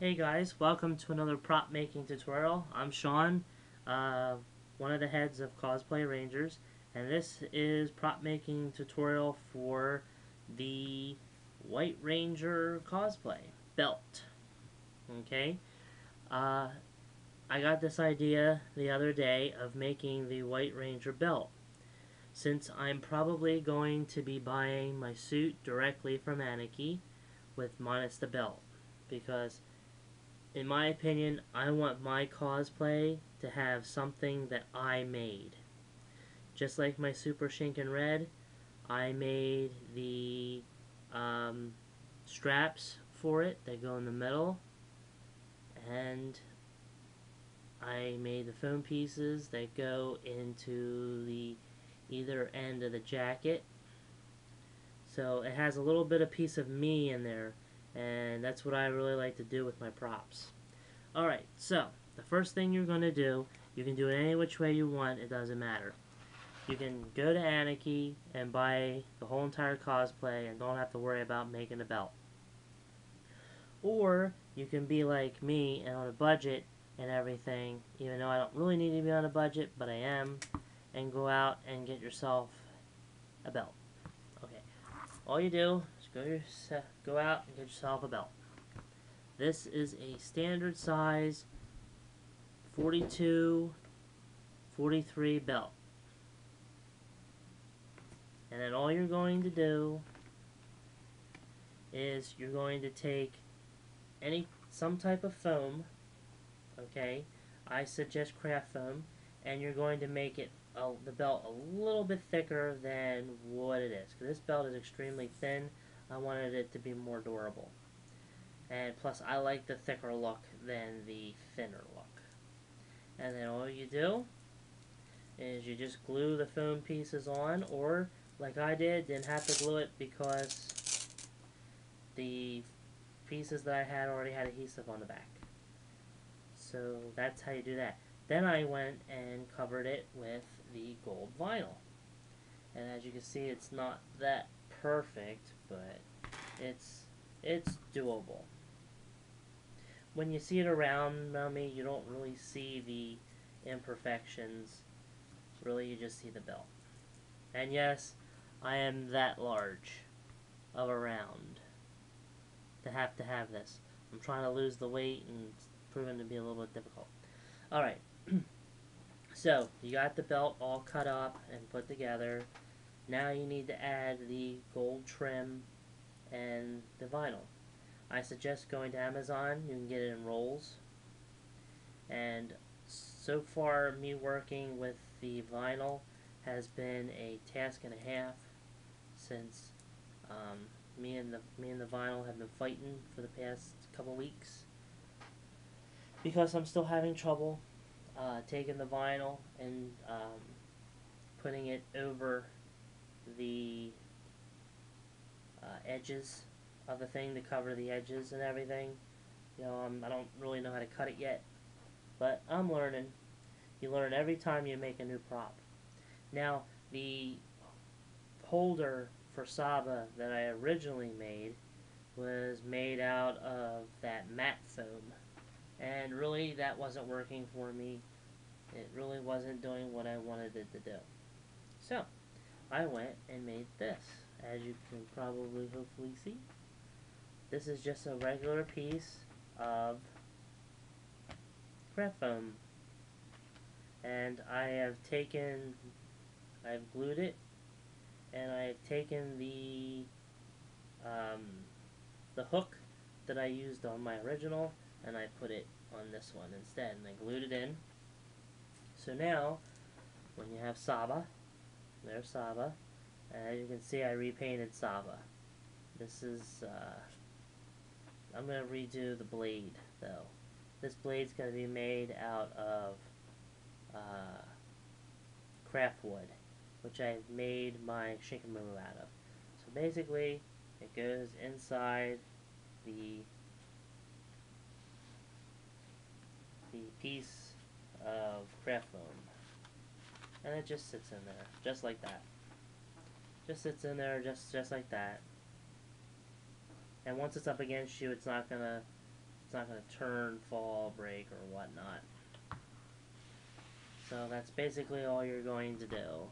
Hey guys, welcome to another prop making tutorial. I'm Sean, one of the heads of CosplayRangers, and this is prop making tutorial for the White Ranger cosplay belt. Okay, uh, I got this idea the other day of making the White Ranger belt. Since I'm probably going to be buying my suit directly from Anarchy with minus the belt, because in my opinion, I want my cosplay to have something that I made. Just like my Super Shinken Red, I made the straps for it that go in the middle, and I made the foam pieces that go into the either end of the jacket. So it has a little bit of piece of me in there, and that's what I really like to do with my props. Alright, so the first thing you're going to do, you can do it any which way you want, it doesn't matter. You can go to Anarchy and buy the whole entire cosplay and don't have to worry about making a belt. Or you can be like me and on a budget and everything, even though I don't really need to be on a budget, but I am, and go out and get yourself a belt. Okay, all you do is go out and get yourself a belt. This is a standard size 42, 43 belt. And then all you're going to do is you're going to take some type of foam, okay? I suggest craft foam, and you're going to make it the belt a little bit thicker than what it is. Because this belt is extremely thin, I wanted it to be more durable. And plus, I like the thicker look than the thinner look. And then all you do is you just glue the foam pieces on, or like I didn't have to glue it because the pieces that I had already had adhesive on the back. So that's how you do that. Then I went and covered it with the gold vinyl. And as you can see, it's not that perfect, but it's doable. When you see it around me, you don't really see the imperfections. Really, you just see the belt. And yes, I am that large of a round to have this. I'm trying to lose the weight and it's proven to be a little bit difficult. Alright, so you got the belt all cut up and put together. Now you need to add the gold trim and the vinyl. I suggest going to Amazon. You can get it in rolls. And so far, me working with the vinyl has been a task and a half, since me and the vinyl have been fighting for the past couple weeks because I'm still having trouble taking the vinyl and putting it over the edges of the thing to cover the edges and everything. You know, I don't really know how to cut it yet, but I'm learning. You learn every time you make a new prop. Now, the holder for Saba that I originally made was made out of that matte foam, and really that wasn't working for me. It really wasn't doing what I wanted it to do. So I went and made this. As you can probably hopefully see, this is just a regular piece of craft foam, and I've glued it, and I've taken the hook that I used on my original, and I put it on this one instead, and I glued it in. So now, when you have Saba, there's Saba, as you can see, I repainted Saba. This is, I'm going to redo the blade, though. This blade's going to be made out of craft wood, which I made my Shinkenmaru out of. So basically, it goes inside the piece of craft foam, and it just sits in there, just like that. Just sits in there, just like that. And once it's up against you, it's not gonna It's not going to turn, fall, break, or whatnot. So that's basically all you're going to do.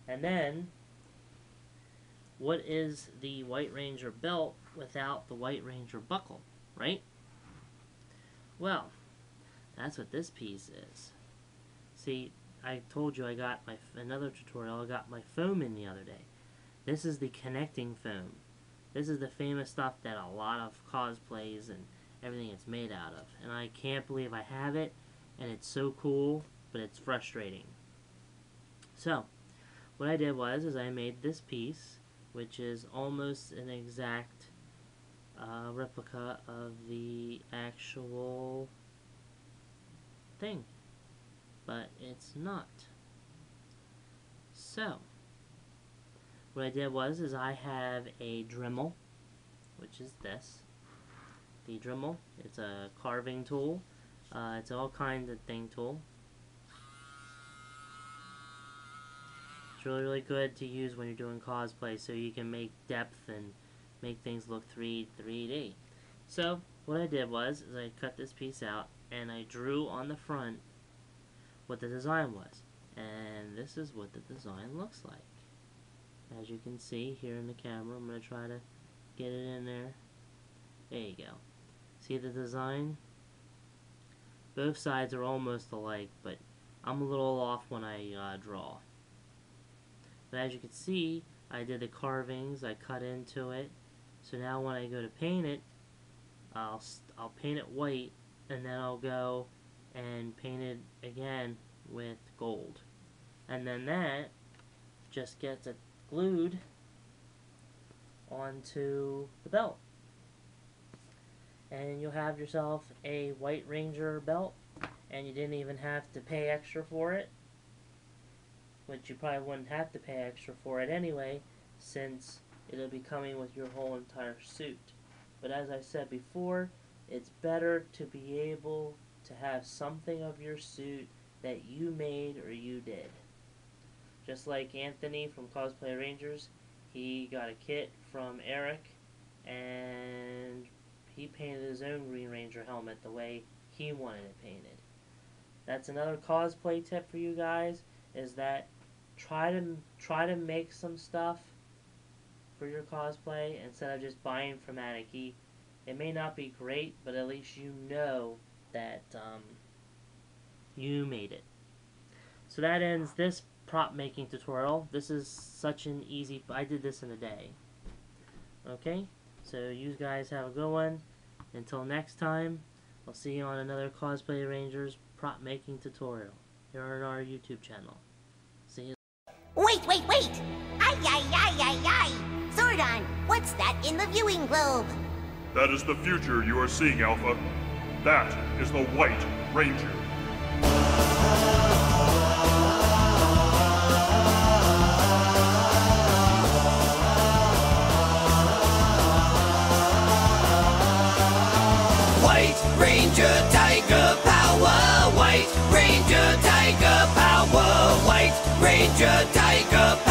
And then, what is the White Ranger belt without the White Ranger buckle, right? Well, that's what this piece is. See, I told you I got another tutorial, I got my foam in the other day. This is the connecting foam. This is the famous stuff that a lot of cosplays and everything is made out of. And I can't believe I have it, and it's so cool, but it's frustrating. So, what I did was I made this piece, which is almost an exact replica of the actual thing, but it's not. So, what I did was I have a Dremel, which is this. The Dremel, it's a carving tool. It's all kinds of thing tool. It's really good to use when you're doing cosplay, so you can make depth and make things look 3D. So what I did was I cut this piece out and I drew on the front what the design was, and this is what the design looks like. As you can see here in the camera, I'm going to try to get it in there. There you go. See the design? Both sides are almost alike, but I'm a little off when I draw. But as you can see, I did the carvings, I cut into it. So now when I go to paint it, I'll paint it white, and then I'll go and paint it again with gold. And then that just gets it glued onto the belt. And you'll have yourself a White Ranger belt, and you didn't even have to pay extra for it, which you probably wouldn't have to pay extra for it anyway, since it'll be coming with your whole entire suit. But as I said before, it's better to be able to have something of your suit that you made or you did. Just like Anthony from CosplayRangers, he got a kit from Eric, and he painted his own Green Ranger helmet the way he wanted it painted. That's another cosplay tip for you guys, is that try to make some stuff for your cosplay instead of just buying from Anarchy. It may not be great, but at least you know that you made it. So that ends this prop making tutorial. This is such an easy, I did this in a day. Okay, so you guys have a good one. Until next time, I'll see you on another CosplayRangers prop making tutorial here on our YouTube channel. See you. Wait! Ay, ay, ay, ay, ay! Zordon, what's that in the viewing globe? That is the future you are seeing, Alpha. That is the White Ranger. White Ranger Tiger Power! White Ranger Tiger Power! White Ranger Tiger Power!